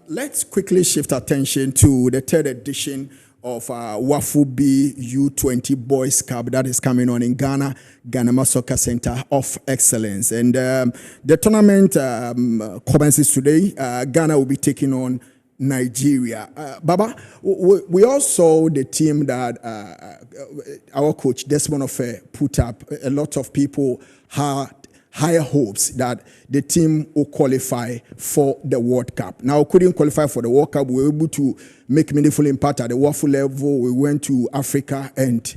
let's quickly shift attention to the third edition of WAFU B U-20 Boys Cup that is coming on in Ghana, Ghana Soccer Center of Excellence. And the tournament commences today. Ghana will be taking on Nigeria. Baba, we all saw the team that our coach Desmond Ofe put up. A lot of people had higher hopes that the team will qualify for the World Cup. Now, couldn't qualify for the World Cup. We were able to make meaningful impact at the WAFU level. We went to Africa and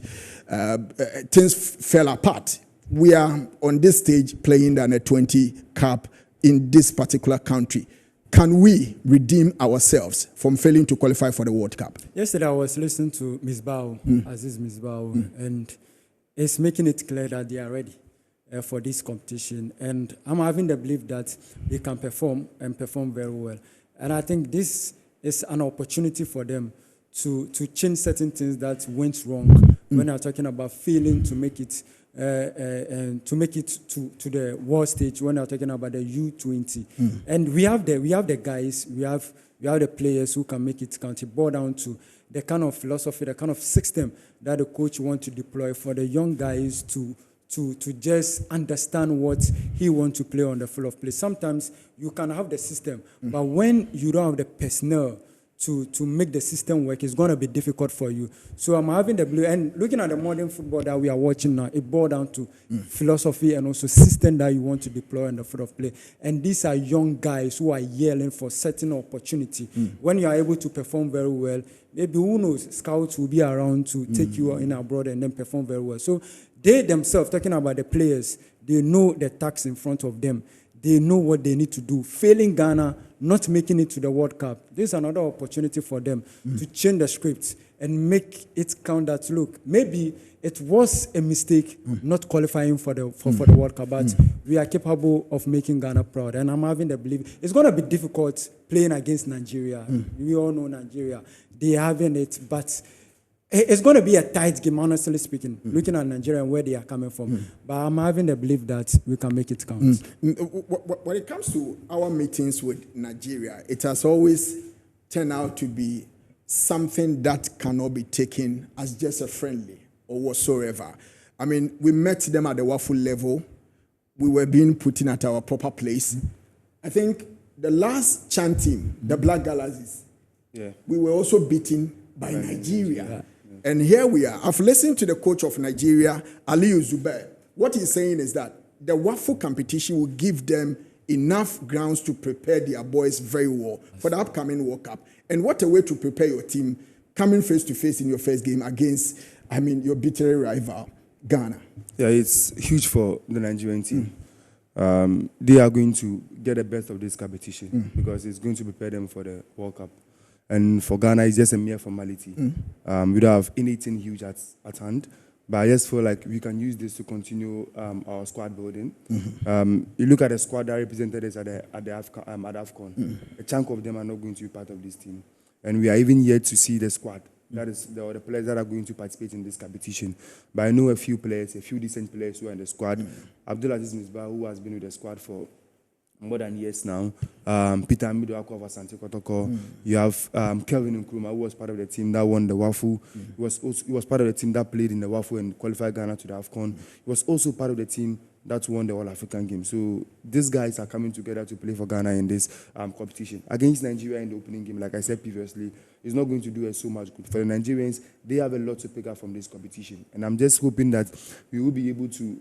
things fell apart. We are on this stage playing the Under-20 Cup in this particular country. Can we redeem ourselves from failing to qualify for the World Cup? Yesterday, I was listening to Ms. Bao, Aziz Ms. Bao, and it's making it clear that they are ready for this competition. And I'm having the belief that they can perform and perform very well. And I think this is an opportunity for them to change certain things that went wrong when I'm talking about failing to make it to the world stage when I'm talking about the U-20. And we have the guys, we have the players who can make it count. It boils down to the kind of philosophy, the kind of system that the coach wants to deploy for the young guys to just understand what he wants to play on the field of play. Sometimes you can have the system, but when you don't have the personnel to make the system work, it's going to be difficult for you. So I'm having the blue, and looking at the modern football that we are watching now, it boils down to philosophy and also system that you want to deploy on the field of play. And these are young guys who are yelling for certain opportunity. When you are able to perform very well, maybe who knows, scouts will be around to take you in abroad and then perform very well. So they themselves, talking about the players, they know the task in front of them. They know what they need to do. Failing Ghana, not making it to the World Cup, this is another opportunity for them to change the script and make it count that, look, maybe it was a mistake not qualifying for the World Cup, but we are capable of making Ghana proud. And I'm having the belief it's going to be difficult playing against Nigeria. We all know Nigeria. They are having it, but it's going to be a tight game, honestly speaking, looking at Nigeria and where they are coming from. But I'm having the belief that we can make it count. When it comes to our meetings with Nigeria, it has always turned out to be something that cannot be taken as just a friendly or whatsoever. I mean, we met them at the WAFU level. We were being put in at our proper place. I think the last CHAN team, the Black Galaxies, we were also beaten by Nigeria. And here we are. I've listened to the coach of Nigeria, Aliyu Zubair. What he's saying is that the WAFU competition will give them enough grounds to prepare their boys very well for the upcoming World Cup. And what a way to prepare your team coming face to face in your first game against, your bitter rival, Ghana. Yeah, it's huge for the Nigerian team. They are going to get the best of this competition because it's going to prepare them for the World Cup. And for Ghana, it's just a mere formality. We don't have anything huge at hand, but I just feel like we can use this to continue our squad building. You look at the squad that represented us at AFCON. A chunk of them are not going to be part of this team. And we are even yet to see the squad. That is the players that are going to participate in this competition. But I know a few players, a few decent players who are in the squad. Abdulaziz Misbah, who has been with the squad for more than years now. Peter Amido of Asante Kotoko. You have Kelvin Nkrumah, who was part of the team that won the WAFU. He was part of the team that played in the WAFU and qualified Ghana to the AFCON. He was also part of the team that won the All-African game. So these guys are coming together to play for Ghana in this competition. Against Nigeria in the opening game, like I said previously, it's not going to do us so much good. For the Nigerians, they have a lot to pick up from this competition. And I'm just hoping that we will be able to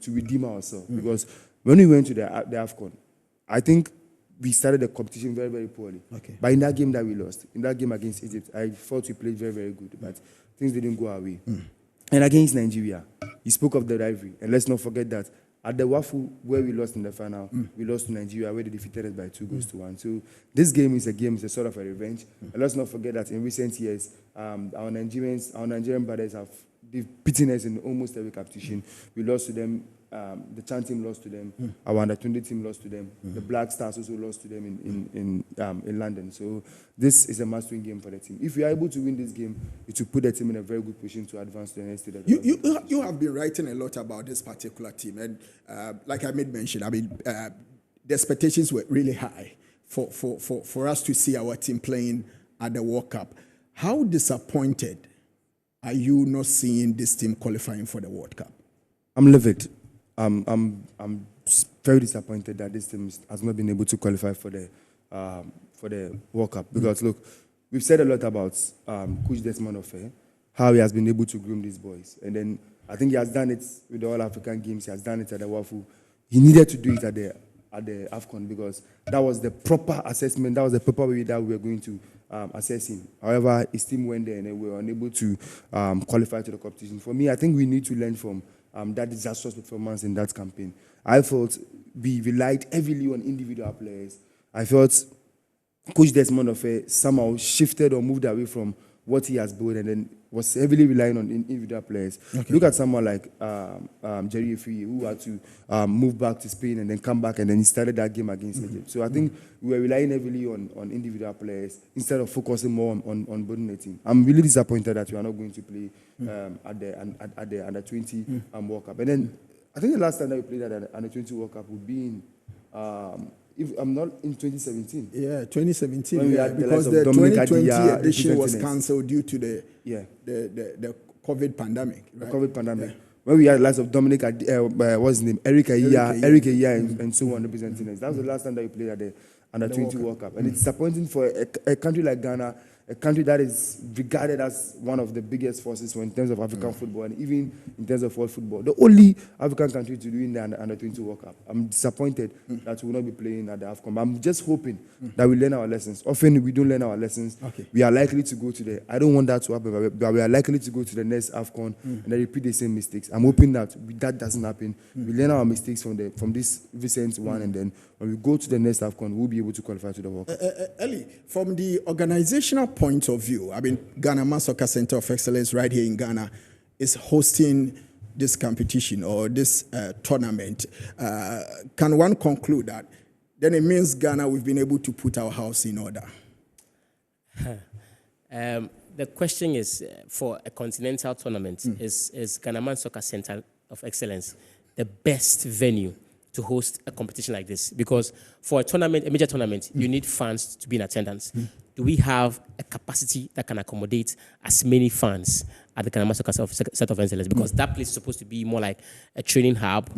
redeem ourselves. Because when we went to the AFCON, I think we started the competition very, very poorly. But in that game that we lost, in that game against Egypt, I thought we played very, very good. But things didn't go our way. And against Nigeria, he spoke of the rivalry. And let's not forget that at the WAFU, where we lost in the final, we lost to Nigeria, where they defeated us by 2-1. So this game is a sort of a revenge. And let's not forget that in recent years, our Nigerian brothers have beaten us in almost every competition. We lost to them. The CHAN team lost to them. Our Under-20 team lost to them. The Black Stars also lost to them in London. So this is a must-win game for the team. If we are able to win this game, it will put the team in a very good position to advance to the next stage. You have been writing a lot about this particular team, and like I made mention, the expectations were really high for us to see our team playing at the World Cup. How disappointed are you not seeing this team qualifying for the World Cup? I'm livid. I'm very disappointed that this team has not been able to qualify for the World Cup. Because look, we've said a lot about Coach Desmond Ofe, how he has been able to groom these boys, and then I think he has done it with the All African Games. He has done it at the WAFU. He needed to do it at the AFCON because that was the proper assessment. That was the proper way that we were going to assess him. However, his team went there and we were unable to qualify to the competition. For me, I think we need to learn from that disastrous performance in that campaign. I felt we relied heavily on individual players. I felt Coach Desmond Ofe somehow shifted or moved away from what he has built and then was heavily relying on individual players. Okay. Look at someone like Jerry Efui, who had to move back to Spain and then come back, and then he started that game against Egypt. So I think we were relying heavily on individual players instead of focusing more on building a team. I'm really disappointed that we are not going to play at the Under-20 World Cup. And then I think the last time that we played at the Under-20 World Cup would be in if I'm not in 2017. Yeah, 2017. Yeah, because the 2020 edition was cancelled due to the COVID pandemic. Right? The COVID pandemic. Yeah. When we had lots of Dominic, what's his name? Eric Ayia, and so on representing us. That was the last time that we played at the Under-20 World Cup. And it's disappointing for a country like Ghana, a country that is regarded as one of the biggest forces in terms of African football and even in terms of world football. The only African country to do in the Under-20 World Cup. I'm disappointed that we will not be playing at the AFCON. But I'm just hoping that we learn our lessons. Often we don't learn our lessons. Okay. We are likely to go to I don't want that to happen, but we are likely to go to the next AFCON and then repeat the same mistakes. I'm hoping that doesn't happen. We learn our mistakes from this recent one, and then when we go to the next AFCON, we'll be able to qualify to the World Cup. Eli, from the organizational point of view, I mean, Ghana Soccer Center of Excellence right here in Ghana is hosting this competition or this tournament. Can one conclude that then it means Ghana, we've been able to put our house in order? The question is, for a continental tournament, is Ghana Soccer Center of Excellence the best venue to host a competition like this? Because for a major tournament, you need fans to be in attendance. Do we have a capacity that can accommodate as many fans at the Ghana Soccer Center of Excellence? Because that place is supposed to be more like a training hub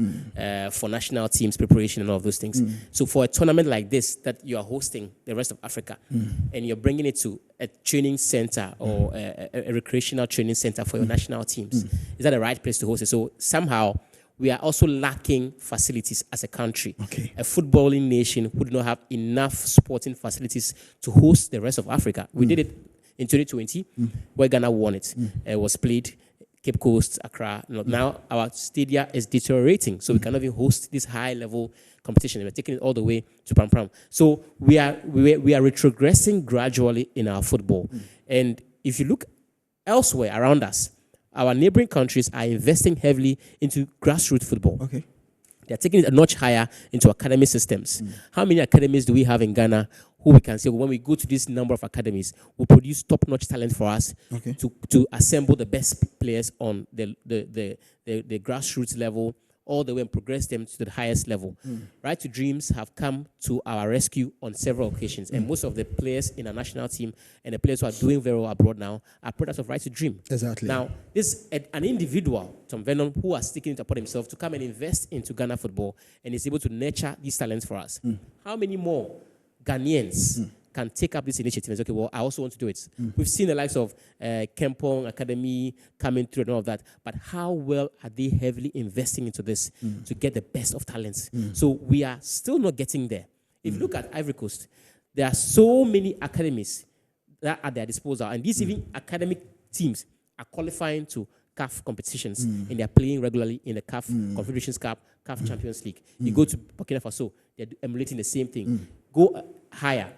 for national teams, preparation and all of those things. So for a tournament like this that you are hosting the rest of Africa and you're bringing it to a training center or a recreational training center for your national teams, is that the right place to host it? So somehow we are also lacking facilities as a country. Okay. A footballing nation who do not have enough sporting facilities to host the rest of Africa. We did it in 2020, where Ghana won it. It was played Cape Coast, Accra. Now our stadia is deteriorating, so we cannot even host this high-level competition. We're taking it all the way to Pram Pram. So we are retrogressing gradually in our football. And if you look elsewhere around us, our neighboring countries are investing heavily into grassroots football. Okay. They're taking it a notch higher into academy systems. How many academies do we have in Ghana who we can say, when we go to this number of academies, will produce top-notch talent for us to assemble the best players on the grassroots level all the way and progress them to the highest level. Right to Dreams have come to our rescue on several occasions, and most of the players in our national team and the players who are doing very well abroad now are products of Right to Dream. Exactly. Now, this an individual, Tom Venom, who has taken it upon himself to come and invest into Ghana football and is able to nurture these talents for us. How many more Ghanaians can take up this initiative and say, okay, well, I also want to do it. We've seen the likes of Kempong Academy coming through and all of that, but how well are they heavily investing into this to get the best of talents? So we are still not getting there. If you look at Ivory Coast, there are so many academies that are at their disposal, and these even academic teams are qualifying to CAF competitions, and they're playing regularly in the CAF Confederations Cup, CAF Champions League. You go to Burkina Faso, they're emulating the same thing. Go higher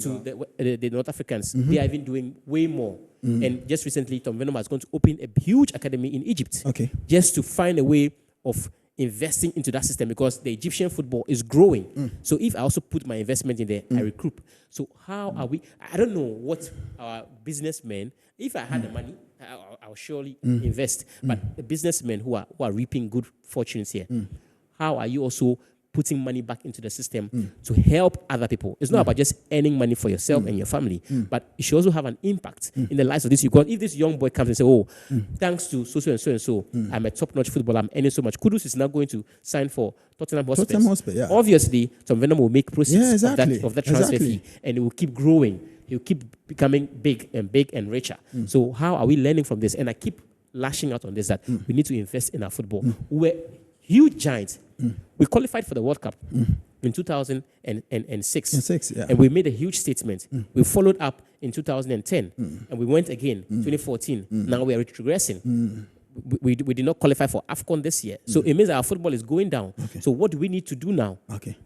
to the North Africans, they are even doing way more. And just recently, Tom Venom has gone to open a huge academy in Egypt, just to find a way of investing into that system, because the Egyptian football is growing. So if I also put my investment in there, I recruit. So how are we? I don't know what our businessmen, if I had the money, I'll surely invest. But the businessmen who are reaping good fortunes here, how are you also putting money back into the system to help other people. It's not about just earning money for yourself and your family, but it should also have an impact in the lives of these. Because if this young boy comes and says, "Oh, thanks to so and so and so, I'm a top-notch footballer, I'm earning so much," Kudus is now going to sign for Tottenham Hotspur. Tottenham Hotspur, yeah. Obviously, Tom Venom will make proceeds of that transfer Exactly. fee, and it will keep growing. He'll keep becoming big and richer. So how are we learning from this? And I keep lashing out on this, that we need to invest in our football. We're huge giants. We qualified for the World Cup in 2006. And we made a huge statement. We followed up in 2010, and we went again 2014. Now we are regressing. We did not qualify for AFCON this year. So it means our football is going down. So what do we need to do now?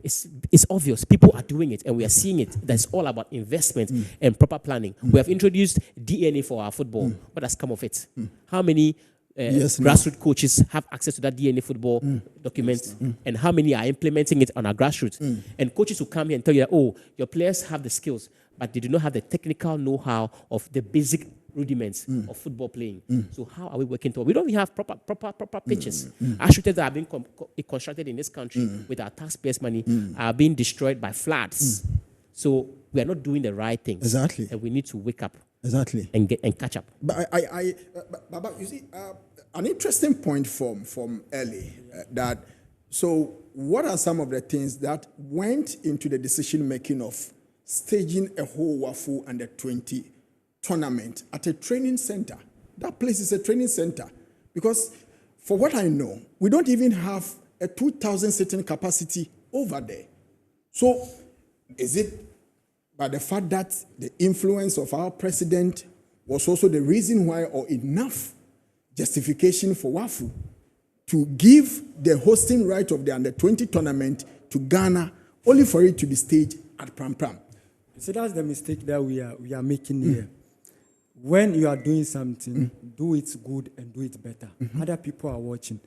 It's obvious. People are doing it, and we are seeing it. That's all about investment and proper planning. We have introduced DNA for our football. What has come of it? How many grassroots coaches have access to that DNA football document? And how many are implementing it on our grassroots? And coaches will come here and tell you that, oh, your players have the skills, but they do not have the technical know-how of the basic rudiments of football playing. So how are we working toward? We don't even have proper pitches. Astroturfs that are being constructed in this country with our taxpayers' money are being destroyed by floods. So we are not doing the right things. Exactly. And we need to wake up. Exactly. And catch up. But but you see, an interesting point from early that. So, what are some of the things that went into the decision making of staging a whole WAFU under 20 tournament at a training center? That place is a training center because, for what I know, we don't even have a 2,000 seating capacity over there. So, is it by the fact that the influence of our president was also the reason why, or enough justification for WAFU to give the hosting right of the under-20 tournament to Ghana, only for it to be staged at Pram Pram? So that's the mistake that we are making here. When you are doing something, do it good and do it better. Other people are watching.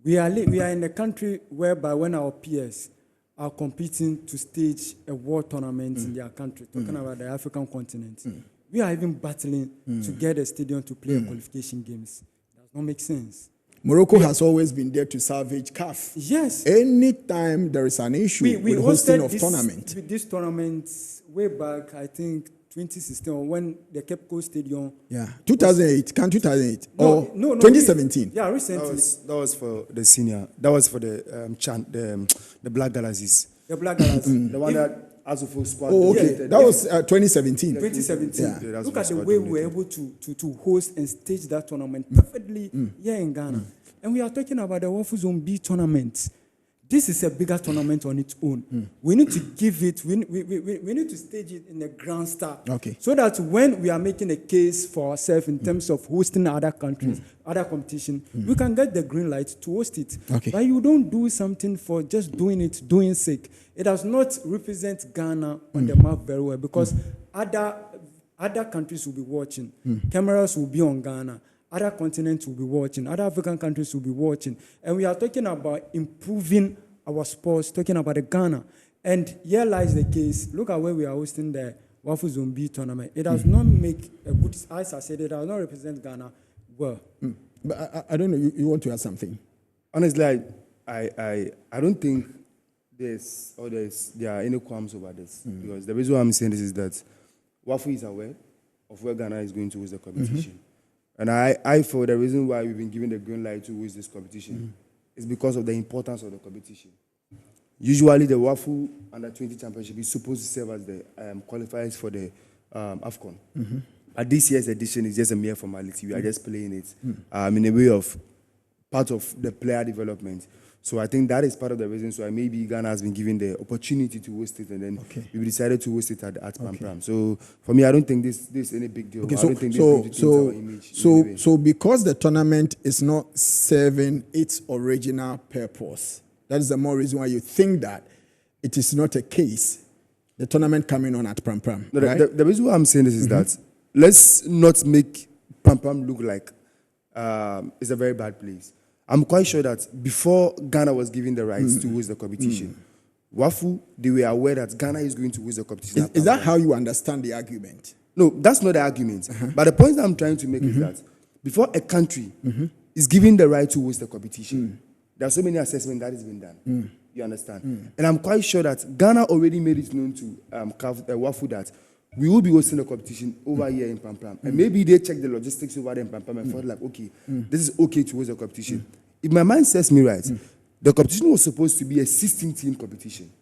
We are in a country whereby when our peers are competing to stage a world tournament in their country, talking about the African continent, we are even battling to get a stadium to play qualification games. Does not make sense. Morocco has always been there to salvage CAF. Yes. Anytime there is an issue with hosting of tournament. This tournament way back, I think 2016, when the Cape Coast Stadium. Yeah, 2008. Can 2008 no, or no, 2017? Yeah, recently. That was for the senior. That was for the the Black Galaxies. The Black Galaxies. The one that Azufo squad. Oh, okay. That was 2017. 2017. Yeah. Look at the way we were able to host and stage that tournament perfectly here in Ghana. And we are talking about the WAFU Zone B tournament. This is a bigger tournament on its own. We need to give it, we need to stage it in a grand style. Okay. So that when we are making a case for ourselves in terms of hosting other countries, other competition, we can get the green light to host it. Okay. But you don't do something for just doing sake. It does not represent Ghana on the map very well because other countries will be watching. Cameras will be on Ghana. Other continents will be watching. Other African countries will be watching. And we are talking about improving our sports, talking about the Ghana. And here lies the case. Look at where we are hosting the WAFU Zone B tournament. It does not make a good, as I said, it does not represent Ghana well. But I don't know, you want to add something? Honestly, I don't think there are any qualms over this. Because the reason why I'm saying this is that WAFU is aware of where Ghana is going to host the competition. And I feel the reason why we've been given the green light to host this competition is because of the importance of the competition. Usually, the WAFU Under-20 Championship is supposed to serve as the qualifiers for the AFCON. But this year's edition is just a mere formality. We are just playing it in a way of part of the player development. So I think that is part of the reason why maybe Ghana has been given the opportunity to host it, and then we decided to host it at Pram Pram. So for me, I don't think this is any big deal. I don't think this change our image. So because the tournament is not serving its original purpose, that is the more reason why you think that it is not a case. The tournament coming on at Pram Pram. No, right? the reason why I'm saying this is that let's not make Pram Pram look like it's a very bad place. I'm quite sure that before Ghana was given the rights to host the competition, WAFU, they were aware that Ghana is going to host the competition. Is that how you understand the argument? No, that's not the argument. But the point that I'm trying to make is that before a country is given the right to host the competition, there are so many assessments that has been done. You understand? And I'm quite sure that Ghana already made it known to WAFU that we will be hosting the competition over here in Pampram. And maybe they check the logistics over there in Pampram and thought like, okay, this is okay to host the competition. If my mind says me right, the competition was supposed to be a 16-team competition.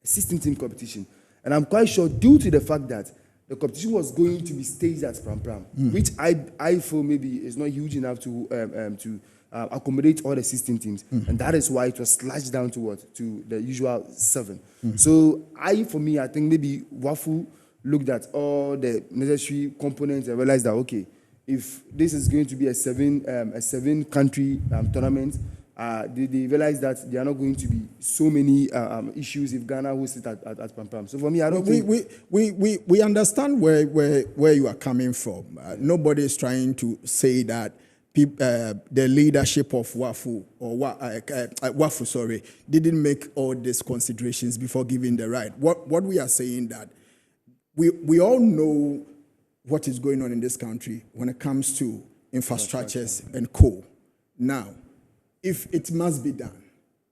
A 16-team competition. And I'm quite sure due to the fact that the competition was going to be staged at Pampram, which I feel maybe is not huge enough to accommodate all the 16 teams. And that is why it was slashed down to what? To the usual 7. So I think maybe WAFU looked at all the necessary components and realized that, okay, if this is going to be a 7-country tournament, they realize that there are not going to be so many issues if Ghana hosts it at Pampram. So for me, I don't think... We understand where you are coming from. Nobody is trying to say that the leadership of WAFU, or WAFU, didn't make all these considerations before giving the right. What we are saying that we all know what is going on in this country when it comes to infrastructures and co. Now, if it must be done,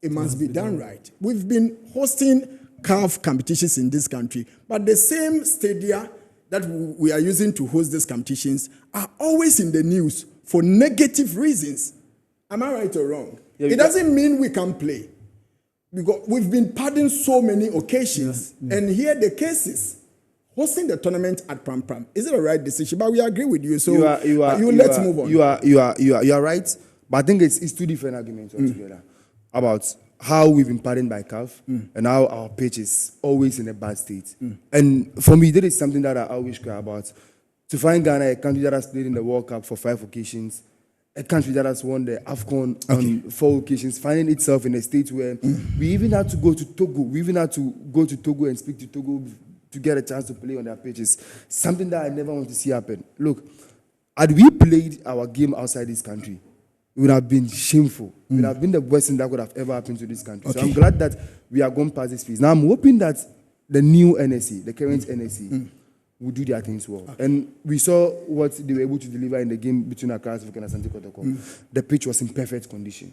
it must be done right. We've been hosting CAF competitions in this country, but the same stadia that we are using to host these competitions are always in the news for negative reasons. Am I right or wrong? Yeah, it doesn't mean we can play, because we've been pardoned so many occasions, and here the cases. Hosting the tournament at Pampram, is it a right decision? But we agree with you, so let's move on. You are right, but I think it's two different arguments altogether about how we've been pardoned by CAF and how our pitch is always in a bad state. And for me, that is something that I always care about. To find Ghana, a country that has played in the World Cup for 5 occasions, a country that has won the AFCON on 4 occasions, finding itself in a state where we even had to go to Togo. We even had to go to Togo and speak to Togo to get a chance to play on their pitches. Something that I never want to see happen. Look, had we played our game outside this country, it would have been shameful. It would have been the worst thing that could have ever happened to this country. So I'm glad that we are going past this phase. Now I'm hoping that the new NSC, the current NSC, will do their things well. And we saw what they were able to deliver in the game between Accra and Asante Kotoko. The pitch was in perfect condition.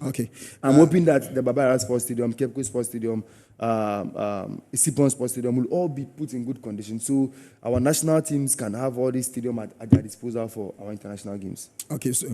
I'm hoping that the Babara Sports Stadium, Cape Coast Sports Stadium, Isipon Sports Stadium will all be put in good condition, so our national teams can have all this stadium at their disposal for our international games. Okay, so